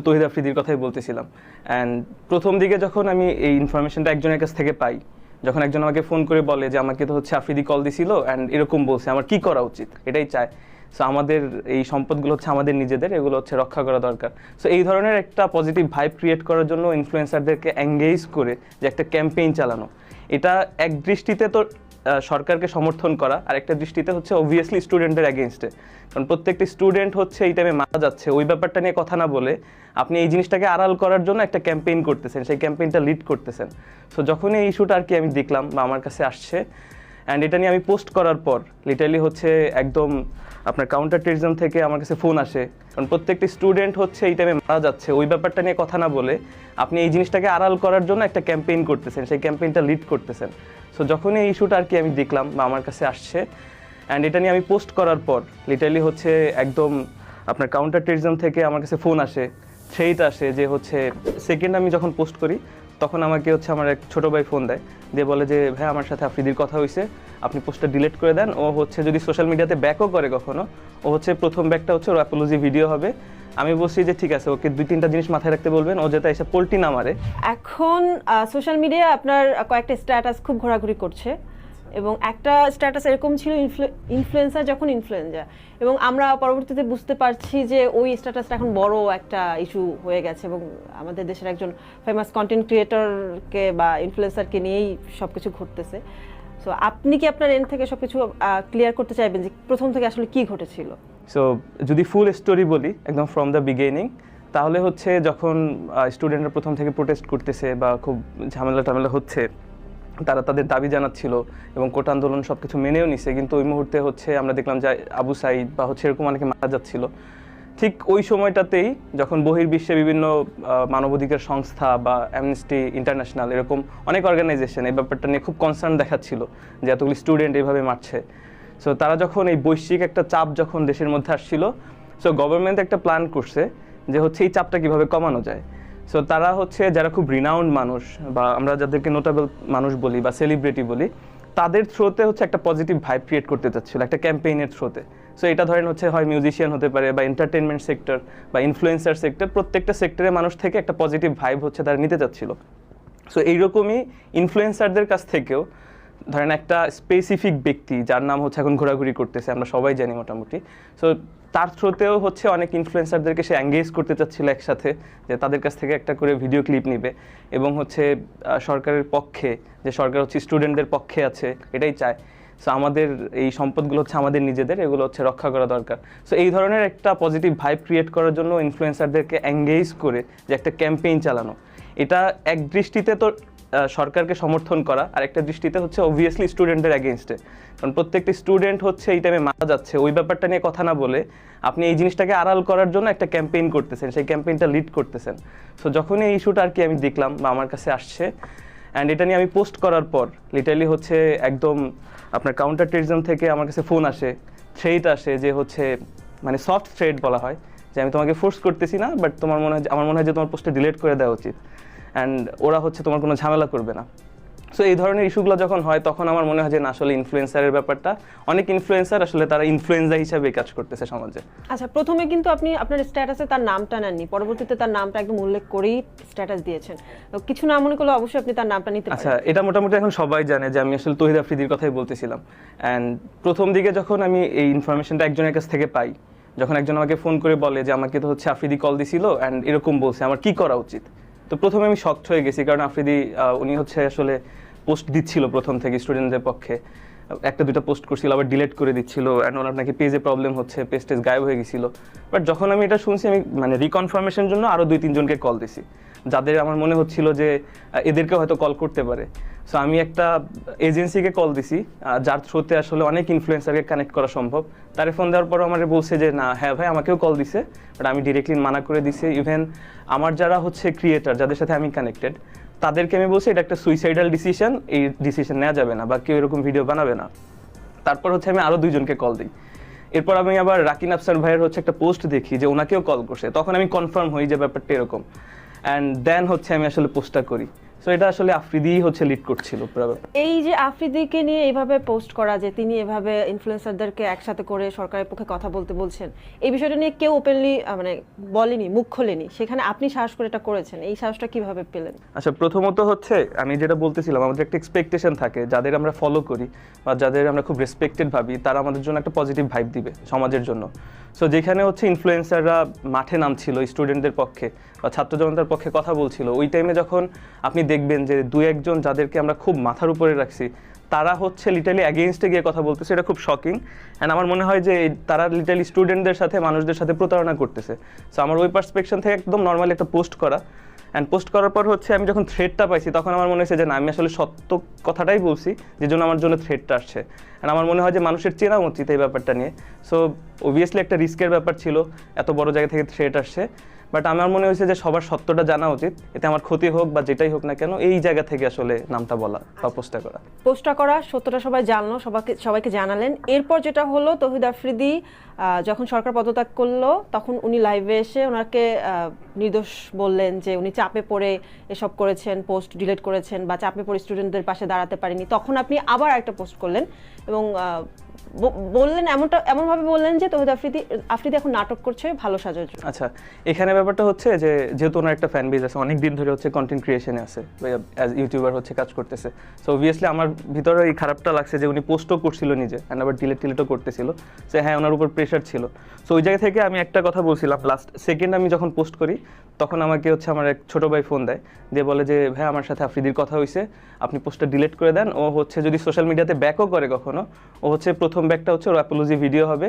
আসলে তহিদ আফ্রিদির কথাই বলতেছিলাম। অ্যান্ড প্রথম দিকে যখন আমি এই ইনফরমেশনটা একজনের কাছ থেকে পাই, যখন একজন আমাকে ফোন করে বলে যে আমাকে তো হচ্ছে আফ্রিদি কল দিছিল অ্যান্ড এরকম বলছে, আমার কি করা উচিত, এটাই চায়। সো আমাদের এই সম্পদগুলো হচ্ছে আমাদের নিজেদের, এগুলো হচ্ছে রক্ষা করা দরকার। সো এই ধরনের একটা পজিটিভ ভাইব ক্রিয়েট করার জন্য ইনফ্লুয়েন্সারদেরকে এঙ্গেজ করে যে একটা ক্যাম্পেইন চালানো, এটা এক দৃষ্টিতে তো সরকারকে সমর্থন করা, আর একটা দৃষ্টিতে হচ্ছে অবভিয়াসলি স্টুডেন্টের এগেনস্টে। কারণ প্রত্যেকটি স্টুডেন্ট হচ্ছে এই টাইমে মারা যাচ্ছে, ওই ব্যাপারটা নিয়ে কথা না বলে আপনি এই জিনিসটাকে আড়াল করার জন্য একটা ক্যাম্পেইন করতেছেন, সেই ক্যাম্পেইনটা লিড করতেছেন। সো যখনই এই ইস্যুটা আর কি আমি দেখলাম বা আমার কাছে আসছে, অ্যান্ড এটা নিয়ে আমি পোস্ট করার পর লিটারালি হচ্ছে একদম আপনার কাউন্টার টেরিজম থেকে আমার কাছে ফোন আসে। কারণ প্রত্যেকটি স্টুডেন্ট হচ্ছে এই টাইমে মারা যাচ্ছে, ওই ব্যাপারটা নিয়ে কথা না বলে আপনি এই জিনিসটাকে আড়াল করার জন্য একটা ক্যাম্পেইন করতেছেন, সেই ক্যাম্পেইনটা লিড করতেছেন। সো যখনই এই ইস্যুটা আর কি আমি দেখলাম বা আমার কাছে আসছে, অ্যান্ড এটা নিয়ে আমি পোস্ট করার পর লিটারালি হচ্ছে একদম আপনার কাউন্টার টেরিজম থেকে আমার কাছে ফোন আসে, সেইটা আসে যে হচ্ছে সেকেন্ড আমি যখন পোস্ট করি তখন আমাকে হচ্ছে আমার এক ছোটো ভাই ফোন দেয়, দিয়ে বলে যে ভাই আমার সাথে আফ্রিদির কথা হয়েছে, আপনি পোস্টটা ডিলিট করে দেন। ও হচ্ছে যদি সোশ্যাল মিডিয়াতে ব্যাকও করে কখনো, ও হচ্ছে প্রথম ব্যাকটা হচ্ছে ওর অ্যাপোলজি ভিডিও হবে। আমি বলছি যে ঠিক আছে, ওকে 2-3টা জিনিস মাথায় রাখতে বলবেন, ও যাতে এসে পোল্টি না মারে। এখন সোশ্যাল মিডিয়ায় আপনার কয়েকটা স্ট্যাটাস খুব ঘোরাঘুরি করছে, এবং একটা স্ট্যাটাস এরকম ছিল ইনফ্লুয়েন্সার যখন ইনফ্লুয়েঞ্জা, এবং আমরা পরবর্তীতে বুঝতে পারছি যে ওই স্ট্যাটাসটা এখন বড় একটা ইস্যু হয়ে গেছে, এবং আমাদের দেশের একজন ফেমাস কন্টেন্ট ক্রিয়েটরকে বা ইনফ্লুয়েন্সারকে নিয়েই সব কিছু ঘটতেছে। সো আপনি কি আপনার এন্ড থেকে সব কিছু ক্লিয়ার করতে চাইবেন যে প্রথম থেকে আসলে কি ঘটেছিল? সো যদি ফুল স্টোরি বলি একদম ফ্রম দ্য বিগিনিং, তাহলে হচ্ছে যখন স্টুডেন্টরা প্রথম থেকে প্রোটেস্ট করতেছে বা খুব ঝামেলা হচ্ছে, তারা তাদের দাবি জানাচ্ছিল এবং কোটা আন্দোলন সব কিছু মেনেও নিছে, কিন্তু ওই মুহূর্তে হচ্ছে আমরা দেখলাম যে আবু সাইদ বা হচ্ছে এরকম অনেকে মারা যাচ্ছিল। ঠিক ওই সময়টাতেই যখন বহির্বিশ্বে বিভিন্ন মানবাধিকার সংস্থা বা অ্যামনেস্টি ইন্টারন্যাশনাল এরকম অনেক অর্গানাইজেশন এই ব্যাপারটা নিয়ে খুব কনসার্ন দেখাচ্ছিল যে এতগুলি স্টুডেন্ট এইভাবে মারছে। সো তারা যখন এই বৈশ্বিক একটা চাপ যখন দেশের মধ্যে আসছিল, সো গভর্নমেন্ট একটা প্ল্যান করছে যে হচ্ছে এই চাপটা কীভাবে কমানো যায়। সো তারা হচ্ছে যারা খুব রিনাউন্ড মানুষ বা আমরা যাদেরকে নোটেবল মানুষ বলি বা সেলিব্রিটি বলি, তাদের থ্রোতে হচ্ছে একটা পজিটিভ ভাইব ক্রিয়েট করতে চাচ্ছিল একটা ক্যাম্পেইনের থ্রোতে। সো এটা ধরেন হচ্ছে হয় মিউজিশিয়ান হতে পারে বা এন্টারটেনমেন্ট সেক্টর বা ইনফ্লুয়েন্সার সেক্টর, প্রত্যেকটা সেক্টরে মানুষ থেকে একটা পজিটিভ ভাইব হচ্ছে তারা নিতে চাচ্ছিল। সো এইরকমই ইনফ্লুয়েন্সারদের কাছ থেকেও ধরেন একটা স্পেসিফিক ব্যক্তি যার নাম হচ্ছে এখন ঘোরাঘুরি করতেছে, আমরা সবাই জানি মোটামুটি। সো তার থ্রুতেও হচ্ছে অনেক ইনফ্লুয়েন্সারদেরকে সে এঙ্গেজ করতে চাচ্ছিল একসাথে, যে তাদের কাছ থেকে একটা করে ভিডিও ক্লিপ নিবে এবং হচ্ছে সরকারের পক্ষে, যে সরকার হচ্ছে স্টুডেন্টদের পক্ষে আছে, এটাই চায়। সো আমাদের এই সম্পদগুলো হচ্ছে আমাদের নিজেদের, এগুলো হচ্ছে রক্ষা করা দরকার। সো এই ধরনের একটা পজিটিভ ভাইব ক্রিয়েট করার জন্য ইনফ্লুয়েন্সারদেরকে এঙ্গেজ করে যে একটা ক্যাম্পেইন চালানো, এটা এক দৃষ্টিতে তো সরকারকে সমর্থন করা, আর একটা দৃষ্টিতে হচ্ছে অবভিয়াসলি স্টুডেন্টের এগেনস্টে। কারণ প্রত্যেকটি স্টুডেন্ট হচ্ছে এই টাইমে মারা যাচ্ছে, ওই ব্যাপারটা নিয়ে কথা না বলে আপনি এই জিনিসটাকে আড়াল করার জন্য একটা ক্যাম্পেইন করতেছেন, সেই ক্যাম্পেইনটা লিড করতেছেন। সো যখনই এই ইস্যুটা আর কি আমি দেখলাম বা আমার কাছে আসছে, অ্যান্ড এটা নিয়ে আমি পোস্ট করার পর লিটারালি হচ্ছে একদম আপনার কাউন্টার টেরিজম থেকে আমার কাছে ফোন আসে, থ্রেড আসে, যে হচ্ছে মানে সফট থ্রেড বলা হয়, যে আমি তোমাকে ফোর্স করতেছি না, বাট আমার মনে হয় যে তোমার পোস্টটা ডিলিট করে দেওয়া উচিত, অ্যান্ড ওরা হচ্ছে তোমার কোনো ঝামেলা করবে না। সো এই ধরনের ইস্যুগুলো যখন হয় তখন আমার মনে হয় যে না, আসলে ইনফ্লুয়েন্সারের ব্যাপারটা, অনেক ইনফ্লুয়েন্সার আসলে তারা ইনফ্লুয়েন্সা হিসাবে কাজ করতেছে সমাজে। আচ্ছা, প্রথমে কিন্তু আপনি আপনার স্ট্যাটাসে তার নামটা নেননি, পরবর্তীতে তার নামটা একদম উল্লেখ করেই স্ট্যাটাস দিয়েছেন। কিছু না মনে করলে অবশ্যই আপনি তার নামটা নিতে পারেন। আচ্ছা, এটা মোটামুটি এখন সবাই জানে যে আমি আসলে তহিদ আফ্রিদির কথাই বলতেছিলাম। অ্যান্ড প্রথম দিকে যখন আমি এই ইনফরমেশনটা একজনের কাছ থেকে পাই, যখন একজন আমাকে ফোন করে বলে যে আমাকে তো হচ্ছে আফ্রিদি কল দিছিল অ্যান্ড এরকম বলছে, আমার কি করা উচিত, তো প্রথমে আমি শকড হয়ে গেছি। কারণ আফ্রিদি উনি হচ্ছে আসলে পোস্ট দিচ্ছিল প্রথম থেকে স্টুডেন্টদের পক্ষে, 1-2টা পোস্ট করছিল, আবার ডিলিট করে দিচ্ছিল, অ্যান্ড ওনার নাকি পেজে প্রবলেম হচ্ছে, পেজ গায়েব হয়ে গেছিলো। বাট যখন আমি এটা শুনছি, আমি মানে রিকনফার্মেশন জন্য আরও 2-3 জনকে কল দিছি, যাদের আমার মনে হচ্ছিল যে এদেরকে হয়তো কল করতে পারে। সো আমি একটা এজেন্সিকে কল দিছি, যার থ্রুতে আসলে অনেক ইনফ্লুয়েন্সারকে কানেক্ট করা সম্ভব। তারে ফোন দেওয়ার পরও আমার বলছে যে না, হ্যাঁ ভাই আমাকেও কল দিছে, বাট আমি ডিরেক্টলি মানা করে দিছি। ইভেন আমার যারা হচ্ছে ক্রিয়েটার, যাদের সাথে আমি কানেক্টেড, তাদেরকে আমি বলছি এটা একটা সুইসাইডাল ডিসিশন, এই ডিসিশন নেওয়া যাবে না বা কেউ এরকম ভিডিও বানাবে না। তারপর হচ্ছে আমি আরও 2 জনকে কল দিই। এরপর আমি আবার রাকিন আফসার ভাইয়ের হচ্ছে একটা পোস্ট দেখি যে ওনাকেও কল করছে, তখন আমি কনফার্ম হই যে ব্যাপারটা এরকম, অ্যান্ড দেন হচ্ছে আমি আসলে পোস্টটা করি। সো এটা আসলে আফ্রিদিই হচ্ছে লিড করছিল পুরো ব্যাপার। এই যে আফ্রিদিকে নিয়ে এইভাবে পোস্ট করা, যে তিনি এভাবে ইনফ্লুয়েন্সারদেরকে একসাথে করে সরকারের পক্ষে কথা বলতে বলছেন, এই বিষয়টা নিয়ে কেউ ওপেনলি মানে বলেনি, মুখ খোলেনি, সেখানে আপনি সাহস করে এটা করেছেন, এই সাহসটা কিভাবে পেলেন? আচ্ছা, প্রথমত হচ্ছে আমি যেটা বলতেছিলাম, আমাদের একটা এক্সপেকটেশন থাকে যাদের আমরা ফলো করি বা যাদের আমরা খুব রেসপেক্টেড ভাবি, তারা আমাদের জন্য একটা পজিটিভ ভাইব দিবে সমাজের জন্য। সো যেখানে হচ্ছে ইনফ্লুয়েন্সাররা মাঠে নামছিল স্টুডেন্টদের পক্ষে বা ছাত্র জনতার পক্ষে কথা বলছিল, ওই টাইমে যখন আপনি দেখবেন যে দু একজন যাদেরকে আমরা খুব মাথার উপরে রাখছি তারা হচ্ছে লিটারালি অ্যাগেইনস্টে গিয়ে কথা বলতেছে, এটা খুব শকিং। অ্যান্ড আমার মনে হয় যে তারা লিটারালি স্টুডেন্টদের সাথে, মানুষদের সাথে প্রতারণা করতেছে। সো আমার ওই পার্সপেকশন থেকে একদম নর্মালি একটা পোস্ট করা, অ্যান্ড পোস্ট করার পর হচ্ছে আমি যখন থ্রেডটা পাইছি তখন আমার মনে হয়েছে যে না, আমি আসলে সত্য কথাটাই বলছি, যে জন্য আমার জন্য থ্রেডটা আসছে। অ্যান্ড আমার মনে হয় যে মানুষের চেনা উচিত এই ব্যাপারটা নিয়ে। সো অবভিয়াসলি একটা রিস্কের ব্যাপার ছিল, এত বড় জায়গা থেকে থ্রেড আসছে, বাট আমার মনে হয়েছে যে সবার সত্যটা জানা উচিত, এতে আমার ক্ষতি হোক বা যেটাই হোক না কেন, এই জায়গা থেকে আসলে নামটা বলা বা পোস্টটা করা। পোস্টটা করা, সত্যটা সবাই জানলো, সবাইকে জানালেন। এরপর যেটা হলো, তৌহিদ আফ্রিদি যখন সরকার পদত্যাগ করলো তখন উনি লাইভে এসে ওনাকে নির্দোষ বললেন, যে উনি চাপে পড়ে এসব করেছেন, পোস্ট ডিলিট করেছেন বা চাপে পড়ে স্টুডেন্টদের পাশে দাঁড়াতে পারেনি। তখন আপনি আবার একটা পোস্ট করলেন এবং বললেন এমনভাবে বললেন যে তৌহিদ আফ্রিদি এখন নাটক করছে ভালো সাজার জন্য। আচ্ছা, এখানে ব্যাপারটা হচ্ছে যে যেহেতু ওনার একটা ফ্যান বেজ আছে, অনেক দিন ধরে হচ্ছে কন্টেন্ট ক্রিয়েশনে আছে, অ্যাজ ইউটিউবার হচ্ছে কাজ করতেছে। সো অবভিয়াসলি আমার ভিতরে এই খারাপটা লাগছে যে উনি পোস্টও করছিল নিজে, অ্যান্ড আবার ডিলিটও করতেছিল, সে হ্যাঁ ওনার উপর প্রেশার ছিল। সো ওই জায়গা থেকে আমি একটা কথা বলছিলাম, লাস্ট সেকেন্ড আমি যখন পোস্ট করি তখন আমাকে হচ্ছে আমার এক ছোটো ভাই ফোন দেয়, দিয়ে বলে যে ভাই আমার সাথে আফ্রিদির কথা হয়েছে, আপনি পোস্টটা ডিলিট করে দেন। ও হচ্ছে যদি সোশ্যাল মিডিয়াতে ব্যাকও করে কখনো, ও হচ্ছে প্রথম ব্যাকটা হচ্ছে ওর অ্যাপোলজি ভিডিও হবে।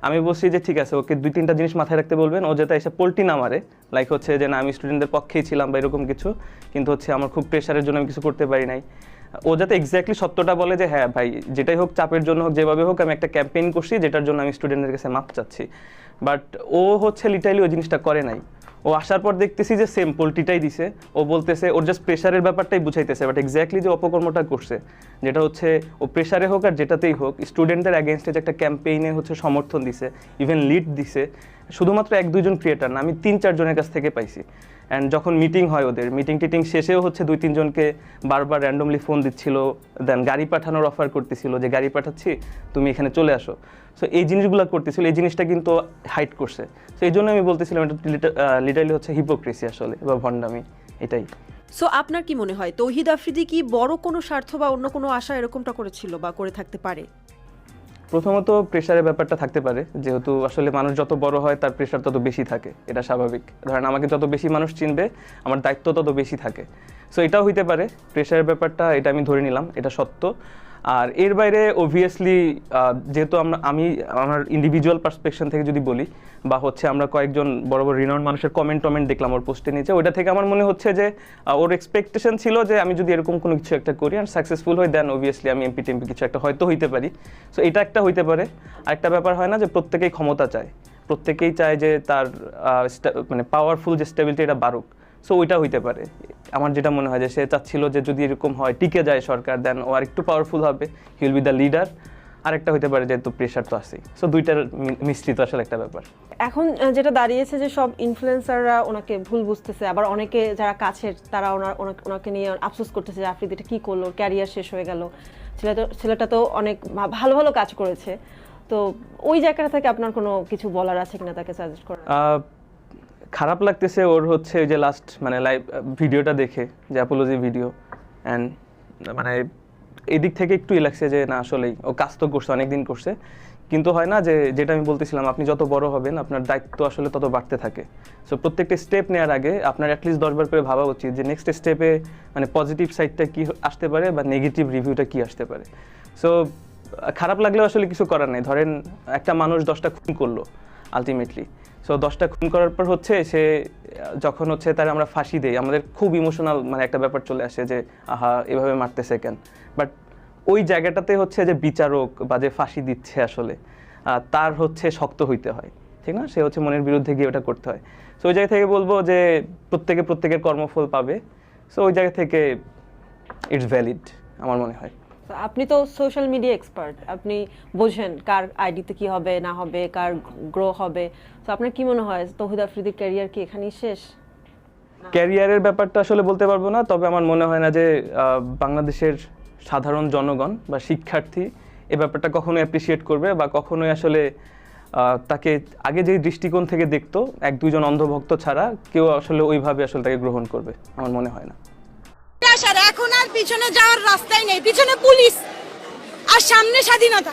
আমি বলছি যে ঠিক আছে, ওকে 2-3টা জিনিস মাথায় রাখতে বলবেন, ও যাতে এসে পোল্টি না মারে, লাইক হচ্ছে যে না আমি স্টুডেন্টদের পক্ষেই ছিলাম বা এরকম কিছু, কিন্তু হচ্ছে আমার খুব প্রেশারের জন্য আমি কিছু করতে পারি নাই। ও যাতে এক্স্যাক্টলি সত্যটা বলে যে হ্যাঁ ভাই, যেটাই হোক, চাপের জন্য হোক, যেভাবে হোক, আমি একটা ক্যাম্পেইন করছি যেটার জন্য আমি স্টুডেন্টদের কাছে মাপ চাচ্ছি। বাট ও হচ্ছে লিটারালি ওই জিনিসটা করে নাই। ও আসার পর দেখতেছি যে সেম পোল্টিটাই দিছে, ও বলতেছে ওর জাস্ট প্রেশারের ব্যাপারটাই বুঝাইতেছে, বাট এক্স্যাক্টলি যে অপকর্মটা করছে, যেটা হচ্ছে ও প্রেশারে হোক আর যেটাতেই হোক স্টুডেন্টদের অ্যাগেনস্টে যে একটা ক্যাম্পেইনে হচ্ছে সমর্থন দিছে, ইভেন লিড দিছে, শুধুমাত্র 1-2 জন ক্রিয়েটার না, আমি 3-4 জনের কাছ থেকে পাইছি। অ্যান্ড যখন মিটিং হয়, ওদের মিটিং শেষেও হচ্ছে 2-3 জনকে বারবার র্যান্ডমলি ফোন দিচ্ছিল, দেন গাড়ি পাঠানোর অফার করতেছিল যে গাড়ি পাঠাচ্ছি তুমি এখানে চলে আসো। সো এই জিনিসগুলো করতেছিল, এই জিনিসটা কিন্তু হাইড করছে। সো এই জন্য আমি বলতেছিলাম এটা লিটারালি হচ্ছে হিপোক্রেসি আসলে বা ভণ্ডামি, এটাই। সো আপনার কি মনে হয় তৌহিদ আফ্রিদি কি বড় কোনো স্বার্থ বা অন্য কোনো আশা এরকমটা করেছিল বা করে থাকতে পারে? প্রথমত প্রেশারের ব্যাপারটা থাকতে পারে, যেহেতু আসলে মানুষ যত বড় হয় তার প্রেশার তত বেশি থাকে, এটা স্বাভাবিক। ধরেন আমাকে যত বেশি মানুষ চিনবে আমার দায়িত্ব তত বেশি থাকে। সো এটাও হইতে পারে প্রেশারের ব্যাপারটা, এটা আমি ধরে নিলাম, এটা সত্য। আর এর বাইরে অবভিয়াসলি যেহেতু আমি আমার ইন্ডিভিজুয়াল পার্সপেকশন থেকে যদি বলি, বা হচ্ছে আমরা কয়েকজন বড় বড় রিনাউন্ড মানুষের কমেন্ট দেখলাম ওর পোস্টে নিচে, ওইটা থেকে আমার মনে হচ্ছে যে ওর এক্সপেকটেশন ছিল যে আমি যদি এরকম কোনো কিছু একটা করি আর সাকসেসফুল হই, দেন অবভিয়াসলি আমি এমপি কিছু একটা হয়তো হইতে পারি। সো এটা একটা হইতে পারে। আরেকটা ব্যাপার হয় না যে প্রত্যেকেই ক্ষমতা চায়, প্রত্যেকেই চায় যে তার মানে পাওয়ারফুল যে স্টেবিলিটি এটা বাড়ুক। সো ওইটা হইতে পারে। আমার যেটা মনে হয় যে সে চাচ্ছিল যে যদি এরকম হয়, টিকে যায় সরকার, দেন ও আর একটু পাওয়ারফুল হবে, he will be the leader. আরেকটা হইতে পারে যেহেতু প্রেশার তো আছেই। সো দুইটার মিশ্রিত আসলে একটা ব্যাপার। এখন যেটা দাঁড়িয়েছে যে সব ইনফ্লুয়েন্সাররা ওনাকে ভুল বুঝতেছে, আবার অনেকে যারা কাছের তারা ওনাকে নিয়ে আফসোস করতেছে যে আফ্রিদি এটা কী করলো, ক্যারিয়ার শেষ হয়ে গেল, ছেলেটা তো অনেক ভালো ভালো কাজ করেছে। তো ওই জায়গাটা থেকে আপনার কোনো কিছু বলার আছে কিনা তাকে সাজেস্ট করার? খারাপ লাগতেছে ওর হচ্ছে যে লাস্ট মানে লাইভ ভিডিওটা দেখে, যে অ্যাপোলজি ভিডিও, অ্যান্ড মানে এদিক থেকে একটু লাগছে যে না আসলেই ও কাজ তো করছে, অনেক দিন করছে, কিন্তু হয় না যে যেটা আমি বলতেছিলাম, আপনি যত বড় হবেন আপনার দায়িত্ব আসলে তত বাড়তে থাকে। সো প্রত্যেকটা স্টেপ নেওয়ার আগে আপনার অ্যাটলিস্ট 10 বার করে ভাবা উচিত যে নেক্সট স্টেপে মানে পজিটিভ সাইডটা কী আসতে পারে বা নেগেটিভ রিভিউটা কী আসতে পারে। সো খারাপ লাগলেও আসলে কিছু করার নেই। ধরেন একটা মানুষ 10টা খুন করলো আলটিমেটলি, সো 10টা খুন করার পর হচ্ছে সে যখন হচ্ছে তার আমরা ফাঁসি দেই, আমাদের খুব ইমোশনাল মানে একটা ব্যাপার চলে আসে যে আহা এভাবে মারতেছে কেন। বাট ওই জায়গাটাতে হচ্ছে যে বিচারক বা যে ফাঁসি দিচ্ছে আসলে তার হচ্ছে শক্ত হইতে হয়, ঠিক না? সে হচ্ছে মনের বিরুদ্ধে গিয়ে ওটা করতে হয়। সো ওই জায়গা থেকে বলবো যে প্রত্যেকের কর্মফল পাবে। সো ওই জায়গা থেকে ইটস ভ্যালিড আমার মনে হয়। আপনি তো সোশ্যাল মিডিয়া এক্সপার্ট, আপনি বোঝেন কার আইডিতে কি হবে না হবে, কার গ্রো হবে। তো আপনার কি মনে হয় তৌহিদ আফ্রিদির ক্যারিয়ার কি এখানেই শেষ? ক্যারিয়ারের ব্যাপারটা আসলে বলতে পারবো না, তবে আমার মনে হয় না যে বাংলাদেশের সাধারণ জনগণ বা শিক্ষার্থী এই ব্যাপারটা কখনোই অ্যাপ্রিসিয়েট করবে বা কখনোই আসলে তাকে আগে যেই দৃষ্টিকোণ থেকে দেখতো এক দুইজন অন্ধভক্ত ছাড়া কেউ আসলে ওইভাবে আসলে তাকে গ্রহণ করবে আমার মনে হয় না। এখন আর পিছনে যাওয়ার রাস্তাই নেই, পিছনে পুলিশ আর সামনে স্বাধীনতা।